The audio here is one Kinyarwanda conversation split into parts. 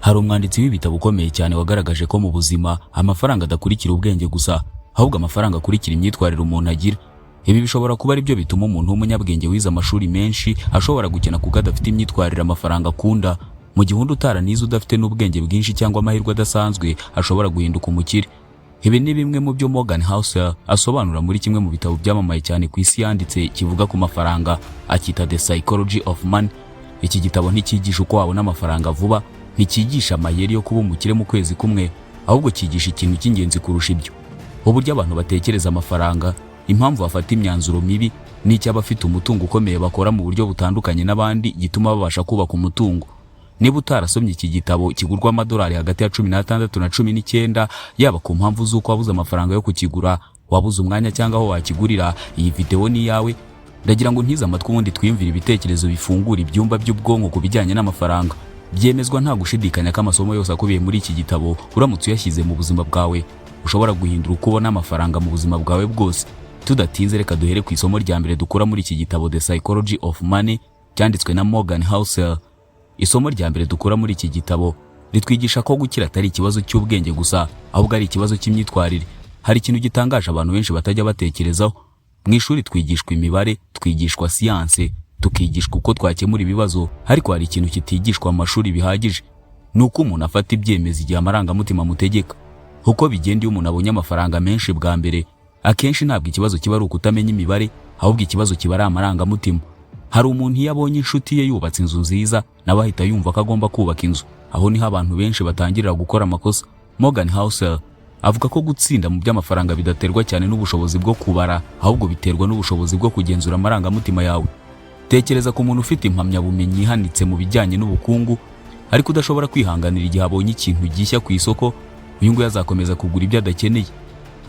Hari umwanditsi w'ibitabo ukomeye cyane wagaragaje ko mu buzima amafaranga adakurikira ubwenge gusa, ahubwo amafaranga akurikira imyitwarire umuntu agira. Ibi bishobora kuba ari byo bituma umuntu w'umunyabwenge wize amashuri menshi ashobora gukena kuko adafite imyitwarire amafaranga akunda, mu gihe undi utaranize udafite n'ubwenge bwinshi cyangwa amahirwe adasanzwe ashobora guhinduka umukire. Ibi ni bimwe mu byo Morgan Housel asobanura muri kimwe mu bitabo byamamaye cyane ku isi yanditse kivuga ku mafaranga, akita The Psychology of Money. Iki gitabo ntikigisha uko wabona amafaranga vuba, ntikigisha amayeri yo kuba umukire mu kwezi kumwe, ahubwo kigisha ikintu cy'ingenzi kurusha ibyo: uburyo abantu batekereza amafaranga, impamvu bafata imyanzuro mibi, n'icyo abafite umutungo ukomeye bakora mu buryo butandukanye n'abandi gituma babasha kubaka umutungo. Niba utarasomye iki gitabo kigurwa amadolari hagati ya 16 na 19, yaba ku mpamvu z'uko wabuze amafaranga yo kukigura, wabuze umwanya cyangwa aho wakigurira, iyi video ni yawe. Ndagira ngo ntize amatwi ubundi twiyumvira ibitekerezo bifungura ibyumba by'ubwonko ku bijyanye n'amafaranga. Byemezwa nta gushidikanya ko amasomo yose akubiye muri iki gitabo uramutse uyashyize mu buzima bwawe ushobora guhindura uko ubona amafaranga mu buzima bwawe bwose. Tudatinze reka duhere ku isomo rya mbere dukura muri iki gitabo The Psychology of Money cyanditswe na Morgan Housel. Isomo rya mbere dukura muri iki gitabo ritwigisha ko gukira atari ikibazo cy'ubwenge gusa, ahubwo ari ikibazo cy'imyitwarire. Hari ikintu gitangaje abantu benshi batajya batekerezaho. Mu ishuri twigishwa imibare, twigishwa siyanse, tukigishwa uko twakemura ibibazo, ariko hari ikintu kitigishwa mu mashuri bihagije: nuko umuntu afata ibyemezo igihe amarangamutima amutegeka. Uko bigenda iyo umuntu abonye amafaranga menshi bwa mbere, akenshi ntabwo ikibazo kiba ari ukutamenya imibare, ahubwo ikibazo kiba ari amarangamutima. Hari umuntu iyo abonye inshuti ye yubatse inzu nziza, nawe ahita yumva ko agomba kubaka inzu. Aho niho abantu benshi batangirira gukora amakosa. Morgan Housel avuga ko gutsinda mu by'amafaranga bidaterwa cyane n'ubushobozi bwo kubara, ahubwo biterwa n'ubushobozi bwo kugenzura amarangamutima yawe. Tekereza ku muntu ufite impamyabumenyi ihanitse mu bijyanye n'ubukungu, ariko udashobora kwihanganira igihe abonye ikintu gishya ku isoko. Uyu nguyu azakomeza kugura ibyo adakeneye.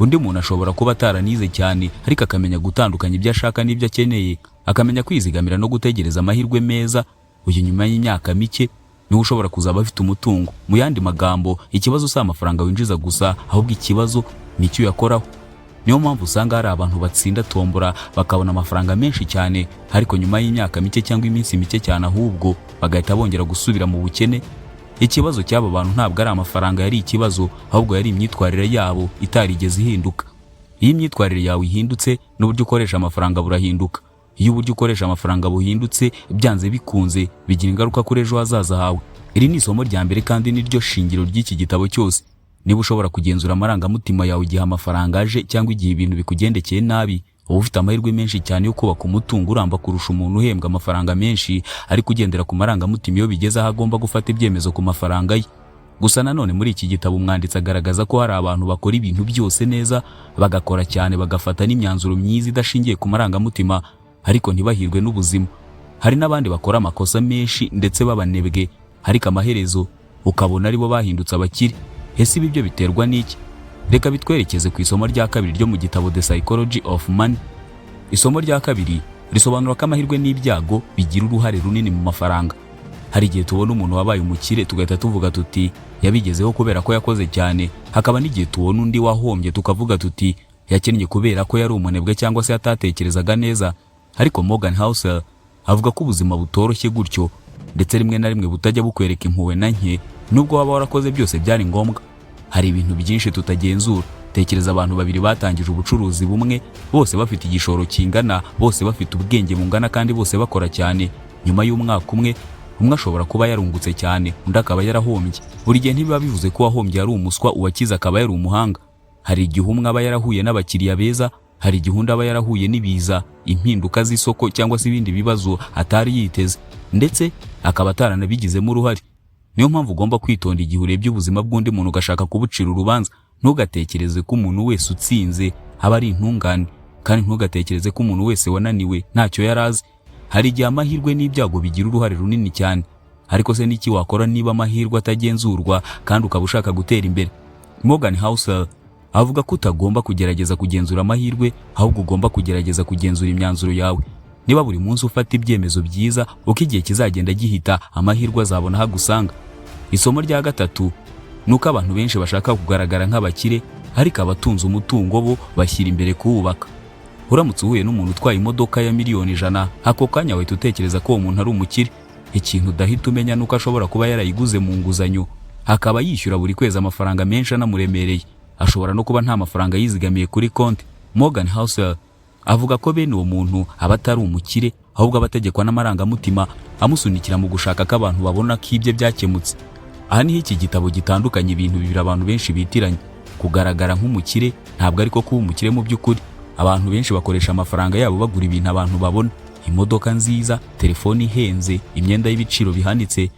Undi muntu ashobora kuba ataranize cyane, ariko akamenya gutandukanya ibyo ashaka n'ibyo akeneye, akamenya kwizigamira no gutegereza amahirwe meza. Uyu nyuma y'imyaka mike niwe ushobora kuzaba afite umutungo. Mu yandi magambo, ikibazo si amafaranga winjiza gusa, ahubwo ikibazo ni icyo uyakoraho. Niyo mpamvu usanga hari abantu batsinda tombora bakabona amafaranga menshi cyane, ariko nyuma y'imyaka mike cyangwa iminsi mike cyane ahubwo bagahita bongera gusubira mu bukene. Ikibazo cy'aba bantu ntabwo ari amafaranga yari ikibazo, ahubwo yari imyitwarire yabo itarigeze ihinduka. Iyo imyitwarire yawe ihindutse, n'uburyo ukoresha amafaranga burahinduka. Iyo uburyo ukoresha amafaranga buhindutse, byanze bikunze bigira ingaruka kuri ejo hazaza hawe. Iri ni isomo rya mbere kandi niryo shingiro ry'iki gitabo cyose. Niba ushobora kugenzura amarangamutima yawe igihe amafaranga aje cyangwa igihe ibintu bikugendekeye nabi, uba ufite amahirwe menshi cyane yo kubaka umutungo uramba kurusha umuntu uhembwa amafaranga menshi ariko ugendera ku marangamutima iyo bigeze aho agomba gufata ibyemezo ku mafaranga ye. Gusa nanone muri iki gitabo umwanditsi agaragaza ko hari abantu bakora ibintu byose neza, bagakora cyane, bagafata n'imyanzuro myiza idashingiye ku marangamutima, ariko ntibahirwe n'ubuzima. Hari n'abandi bakora amakosa menshi ndetse babanebwe, ariko amaherezo ukabona aribo bahindutse abakire. Ese ibi byo biterwa n'iki? Reka bitwerekeze ku isomo rya kabiri ryo mu gitabo The Psychology of Money. Isomo rya kabiri risobanura ko amahirwe n'ibyago bigira uruhare runini mu mafaranga. Hari igihe tubona umuntu wabaye umukire tugahita tuvuga tuti yabigezeho kubera ko yakoze cyane, hakaba n'igihe tubona undi wahombye tukavuga tuti yakennye kubera ko yari umunebwe cyangwa se atatekerezaga neza. Ariko Morgan Housel avuga ko ubuzima butoroshye gutyo, ndetse rimwe na rimwe butajya bukwereka impuhwe na nke, nubwo waba warakoze byose byari ngombwa. Hari ibintu byinshi tutagenzura. Tekereza abantu babiri batangije ubucuruzi bumwe, bose bafite igishoro kingana, bose bafite ubwenge bungana kandi bose bakora cyane. Nyuma y'umwaka umwe ashobora kuba yarungutse cyane, undi akaba yarahombye. Buri gihe ntibiba bivuze ko wahombye ari umuswa, uwakiza akaba yari umuhanga. Hari igihe umwe aba yarahuye n'abakiriya beza, hari igihe undi aba yarahuye n'ibiza, impinduka z'isoko cyangwa se ibindi bibazo atari yiteze, ndetse akaba ataranabigizemo uruhare. Niyo mpamvu ugomba kwitonda igihe urebye ubuzima bw'undi muntu ugashaka kubucira urubanza. Ntugatekereze ko umuntu wese utsinze aba ari intungane, kandi ntugatekereze ko umuntu wese wananiwe ntacyo yarazi. Hari igihe amahirwe n'ibyago bigira uruhare runini cyane, ariko se niki wakora niba amahirwe atagenzurwa kandi ukaba ushaka gutera imbere? Morgan Housel avuga ko utagomba kugerageza kugenzura amahirwe, ahubwo ugomba kugerageza kugenzura imyanzuro yawe. Niba buri munsi ufata ibyemezo byiza, uko igihe kizagenda gihita amahirwe azabona hagusanga. Isomo rya gatatu nuko abantu benshi bashaka kugaragara nk'abakire, ariko abatunze umutungo bo bashyira imbere kuwubaka. Uramutse uhuye n'umuntu utwaye imodoka ya miliyoni 100, ako kanya wahita utekereza ko uwo muntu ari umukire. Ikintu udahita umenya nuko ashobora kuba yarayiguze mu nguzanyo, akaba yishyura buri kwezi amafaranga menshi anamuremereye, ashobora no kuba nta mafaranga yizigamiye kuri konti. Morgan Housel avuga ko bene uwo muntu aba atari umukire, ahubwo abategekwa n'amarangamutima amusunikira mu gushaka ko abantu babona ko ibye byakemutse. Aha niho iki gitabo gitandukanye ibintu bibiri abantu benshi bitiranye. Kugaragara nk'umukire ntabwo ariko kuba umukire mu by'ukuri. Abantu benshi bakoresha amafaranga yabo bagura ibintu abantu babona, imodoka nziza, telefoni ihenze, imyenda y'ibiciro bihanitse.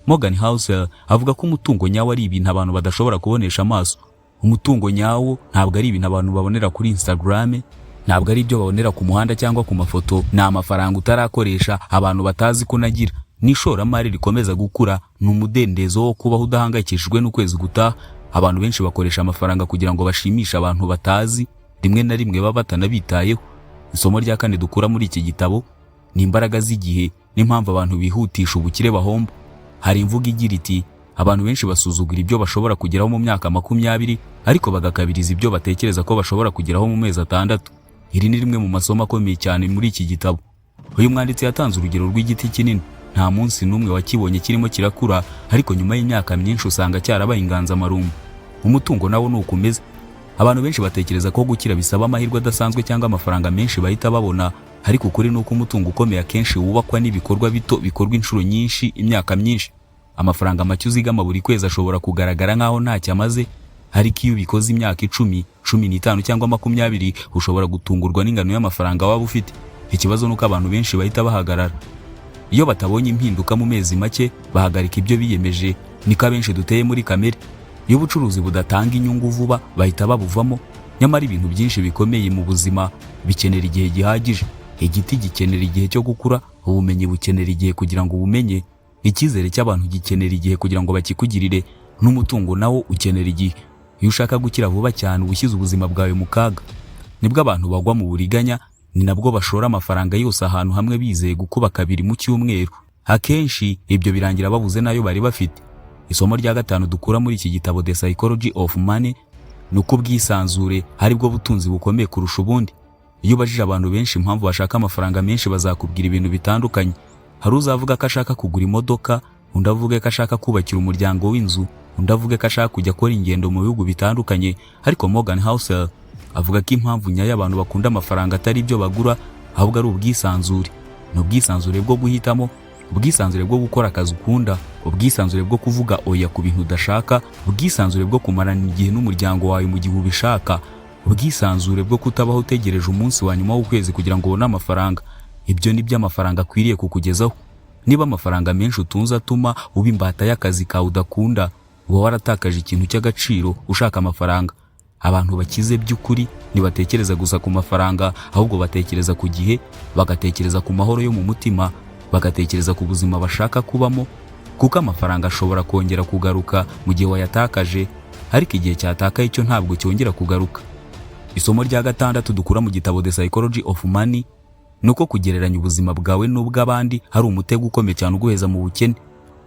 Morgan Housel avuga ko umutungo nyawo ari ibintu abantu badashobora kubonesha amaso. Umutungo nyawo ntabwo ari ibintu abantu babonera kuri Instagram, ntabwo ari ibyo babonera ku muhanda cyangwa ku mafoto. Ni amafaranga utarakoresha, abantu batazi ko unagira. N'ishoramari rikomeza gukura, ni umudendezo wo kubaho udahangayikishijwe n'ukwezi gutaha. Abantu benshi bakoresha amafaranga kugira ngo bashimishe abantu batazi, rimwe na rimwe baba batanabitayeho. Isomo rya kane dukura muri iki gitabo ni imbaraga z'igihe n'impamvu abantu bihutisha ubukire bahomba. Hari imvugo igira iti, abantu benshi basuzugura ibyo bashobora kugeraho mu myaka 20, ariko bagakabiriza ibyo batekereza ko bashobora kugeraho mu mezi 6. Iri ni rimwe mu masomo akomeye cyane muri iki gitabo. Uyu mwanditsi yatanze urugero rw'igiti kinini. Nta munsi n'umwe wakibonye kirimo kirakura, ariko nyuma y'imyaka myinshi usanga cyarabaye inganzamarumbu. Umutungo nawo nuko umeze. Abantu benshi batekereza ko gukira bisaba amahirwe adasanzwe cyangwa amafaranga menshi bahita babona, ariko ukuri nuko umutungo ukomeye akenshi wubakwa n'ibikorwa bito bikorwa inshuro nyinshi imyaka myinshi. Amafaranga make uzigama buri kwezi ashobora kugaragara nkaho ntacyo amaze, ariko iyo ubikoze imyaka 10, 15 cyangwa 20, ushobora gutungurwa n'ingano y'amafaranga waba ufite. Ikibazo nuko abantu benshi bahita bahagarara. Iyo batabonye impinduka mu mezi make, bahagarika ibyo biyemeje. Niko abenshi duteye muri kamere. Iyo ubucuruzi budatanga inyungu vuba, bahita babuvamo. Nyamara ibintu byinshi bikomeye mu buzima bikenera igihe gihagije. Igiti gikenera igihe cyo gukura, ubumenyi bukenera igihe kugira ngo ubumenye, icyizere cy'abantu gikenera igihe kugira ngo bakikugirire, n'umutungo nawo ukenera igihe. Iyo ushaka gukira vuba cyane, ubushyize ubuzima bwawe mu kaga. Nibwo abantu bagwa mu buriganya, ni nabwo bashora amafaranga yose ahantu hamwe bizeye gukuba 2 mu cyumweru. Akenshi ibyo birangira babuze nayo bari bafite. Isomo rya 5 dukura muri iki gitabo The Psychology of Money nuko ubwisanzure hari bwo butunzi bukomeye kurusha ubundi. Iyo ubajije abantu benshi impamvu bashaka amafaranga menshi, bazakubwira ibintu bitandukanye. Hari uzavuga ko ashaka kugura imodoka, undi avuga ko ashaka kubakira umuryango w'inzu, undi avuga ko ashaka kujya akora ingendo mu bihugu bitandukanye. Ariko Morgan Housel avuga ko impamvu nyayo abantu bakunda amafaranga atari ibyo bagura, ahubwo ari ubwisanzure. Ni ubwisanzure bwo guhitamo, ubwisanzure bwo gukora akazi ukunda, ubwisanzure bwo kuvuga oya ku bintu udashaka, ubwisanzure bwo kumarana igihe n'umuryango wawe mu gihe ubishaka, ubwisanzure bwo kutabaho utegereje umunsi wa nyuma w'ukwezi kugira ngo ubone amafaranga. Ibyo ni byo amafaranga akwiriye kukugezaho. Niba amafaranga menshi utunze atuma uba imbata y'akazi kawe udakunda, uba waratakaje ikintu cy'agaciro ushaka amafaranga. Abantu bakize by'ukuri ntibatekereza gusa ku mafaranga, ahubwo batekereza ku gihe, bagatekereza ku mahoro yo mu mutima, bagatekereza ku buzima bashaka kubamo, kuko amafaranga ashobora kongera kugaruka mu gihe wayatakaje, ariko igihe cyatakaye cyo ntabwo cyongera kugaruka. Isomo rya 6 dukura mu gitabo The Psychology of Money nuko kugereranya ubuzima bwawe n'ubw'abandi hari umutego ukomeye cyane uguheza mu bukene.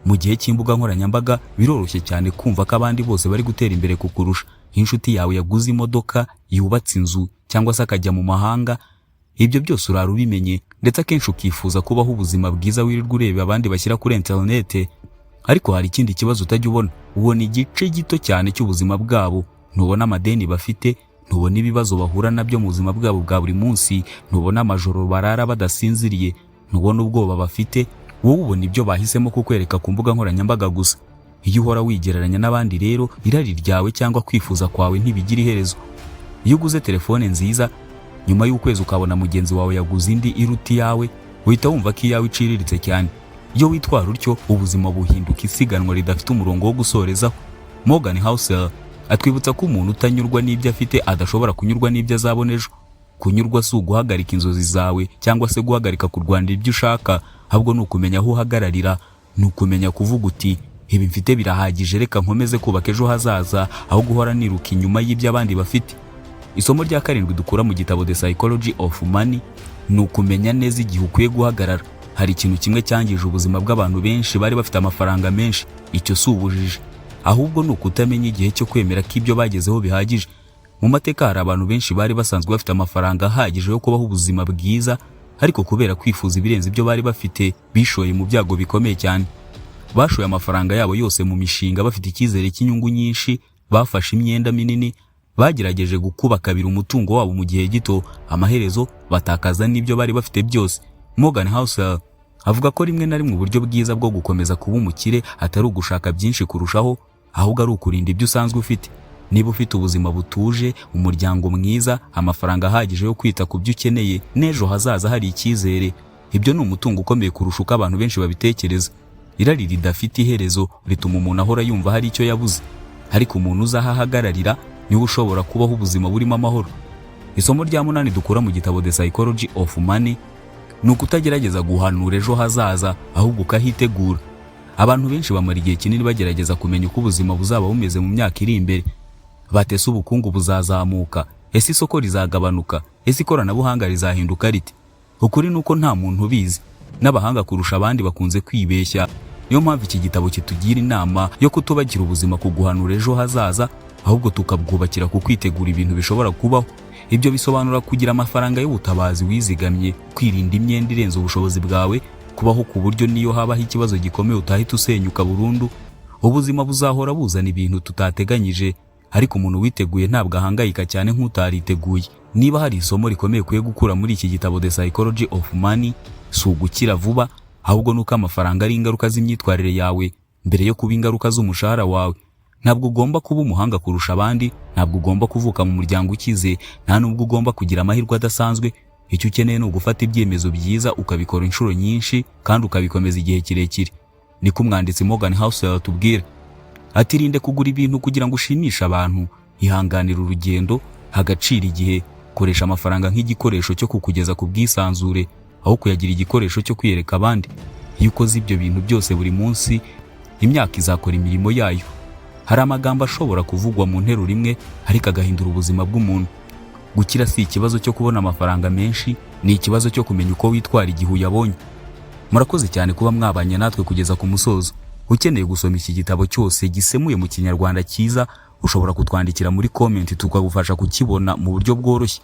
Mu gihe cy'imbuga nkoranyambaga biroroshye cyane kumva ko abandi bose bari gutera imbere kukurusha. Inshuti yawe yaguze imodoka, yubatse inzu, cyangwa se akajya mu mahanga. Ibyo byose urara ubimenye, ndetse akenshi ukifuza kubaho ubuzima bwiza wirirwa ureba abandi bashyira kuri internet. Ariko hari ikindi kibazo utajya ubona. Ubona igice gito cyane cy'ubuzima bwabo. Ntubona amadeni bafite, ntubona ibibazo bahura nabyo mu buzima bwabo bwa buri munsi, ntubona amajoro barara badasinziriye, ntubona ubwoba bafite. Wowe ubona ibyo bahisemo kukwereka ku mbuga nkoranyambaga gusa. Iyo uhora wigereranya n'abandi rero, irari ryawe cyangwa kwifuza kwawe ntibigira iherezo. Iyo uguze telefone nziza, nyuma y'ukwezi ukabona mugenzi wawe yaguze indi iruta iyawe, uhita wumva ko iyawe iciriritse cyane. Iyo witwara utyo, ubuzima buhinduka isiganwa ridafite umurongo wo gusorezaho. Morgan Housel atwibutsa ko umuntu utanyurwa n'ibyo afite adashobora kunyurwa n'ibyo azabona ejo. Kunyurwa si uguhagarika inzozi zawe cyangwa se guhagarika kurwanira ibyo ushaka, ahubwo ni ukumenya aho uhagararira, ni ukumenya kuvuga uti ibi mfite birahagije, reka nkomeze kubaka ejo hazaza, aho guhora niruka inyuma y'ibyo abandi bafite. Isomo rya 7 dukura mu gitabo The Psychology of Money ni ukumenya neza igihe ukwiye guhagarara. Hari ikintu kimwe cyangije ubuzima bw'abantu benshi bari bafite amafaranga menshi. Icyo si ubujiji, ahubwo ni ukutamenya igihe cyo kwemera ko ibyo bagezeho bihagije. Mu mateka hari abantu benshi bari basanzwe bafite amafaranga ahagije yo kubaho ubuzima bwiza, ariko kubera kwifuza ibirenze ibyo bari bafite, bishoye mu byago bikomeye cyane. bashoye amafaranga yabo yose mu mishinga bafite icyizere cy'inyungu nyinshi, bafashe imyenda minini, bagerageje gukuba kabiri umutungo wabo mu gihe gito, amaherezo batakaza n'ibyo bari bafite byose. Morgan Housel avuga ko rimwe na rimwe uburyo bwiza bwo gukomeza kuba umukire atari ugushaka byinshi kurushaho, ahubwo ari ukurinda ibyo usanzwe ufite. Niba ufite ubuzima butuje, umuryango mwiza, amafaranga ahagije yo kwita ku byo ukeneye, n'ejo hazaza hari icyizere, ibyo ni umutungo ukomeye kurusha uko abantu benshi babitekereza. Irari ridafite iherezo rituma umuntu ahora yumva hari icyo yabuze, ariko umuntu uzahahagararira niwe ushobora kubaho ubuzima burimo amahoro. Isomo rya 8 dukura mu gitabo The Psychology of Money ni ukutagerageza guhanura ejo hazaza, ahubwo ukahitegura. Abantu benshi bamara igihe kinini bagerageza kumenya uko ubuzima buzaba bumeze mu myaka iri imbere. Batese ubukungu buzazamuka, ese isoko rizagabanuka, ese ikoranabuhanga rizahinduka rite? Ukuri nuko nta muntu ubizi, n'abahanga kurusha abandi bakunze kwibeshya. Niyo mpamvu iki gitabo kitugira inama yo kutubagira ubuzima ku guhanura ejo hazaza, ahubwo tukabwubakira ku kwitegura ibintu bishobora kubaho. Ibyo bisobanura kugira amafaranga y'ubutabazi wizigamye, kwirinda imyenda irenze ubushobozi bwawe, kubaho ku buryo niyo habaho ikibazo gikomeye utahita usenyuka burundu. Ubuzima buzahora buzana ibintu tutateganyije, ariko umuntu witeguye ntabwo ahangayika cyane nk'utariteguye. Niba hari isomo rikomeye kuye gukura muri iki gitabo The Psychology of Money, si ugukira vuba, ahubwo nuko amafaranga ari ingaruka z'imyitwarire yawe mbere yo kuba ingaruka z'umushahara wawe. Ntabwo ugomba kuba umuhanga kurusha abandi, ntabwo ugomba kuvuka mu muryango ukize, nta nubwo ugomba kugira amahirwe adasanzwe. Icyo ukeneye ni ugufata ibyemezo byiza, ukabikora inshuro nyinshi kandi ukabikomeza igihe kirekire. Niko umwanditsi Morgan Housel atubwira. Atirinde kugura ibintu kugira ngo ushimishe abantu, ihanganira urugendo, hagacira igihe, koresha amafaranga nk'igikoresho cyo kukugeza ku bwisanzure, aho kuyagira igikoresho cyo kwiyereka abandi. Iyo ukoze ibyo bintu byose buri munsi, imyaka izakora imirimo yayo. Hari amagambo ashobora kuvugwa mu nteruro imwe, ariko agahindura ubuzima bw'umuntu. Gukira si ikibazo cyo kubona amafaranga menshi, ni ikibazo cyo kumenya uko witwara igihe uyabonye. Murakoze cyane kuba mwabanye natwe kugeza ku musozo. Ukeneye gusoma iki gitabo cyose gisemuye mu Kinyarwanda cyiza, ushobora kutwandikira muri comment tukagufasha kukibona mu buryo bworoshye.